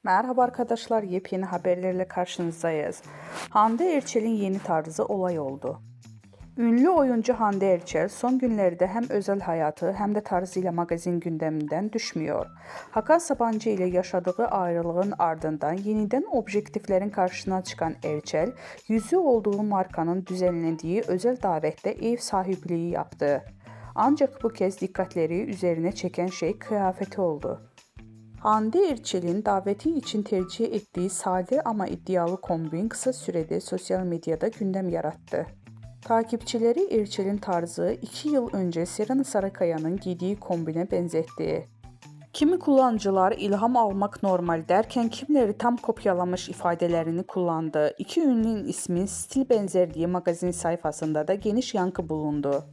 Merhaba arkadaşlar, yepyeni haberlerle karşınızdayız. Hande Erçel'in yeni tarzı olay oldu. Ünlü oyuncu Hande Erçel son günlerde hem özel hayatı hem de tarzıyla magazin gündeminden düşmüyor. Hakan Sabancı ile yaşadığı ayrılığın ardından yeniden objektiflerin karşısına çıkan Erçel, yüzü olduğu markanın düzenlediği özel davette ev sahipliği yaptı. Ancak bu kez dikkatleri üzerine çeken şey kıyafeti oldu. Hande Erçel'in daveti için tercih ettiği sade ama iddialı kombin kısa sürede sosyal medyada gündem yarattı. Takipçileri Erçel'in tarzı 2 yıl önce Serena Sarıkaya'nın giydiği kombine benzetti. Kimi kullanıcılar ilham almak normal derken kimileri tam kopyalamış ifadelerini kullandı. İki ünlünün ismi stil benzerliği magazin sayfasında da geniş yankı bulundu.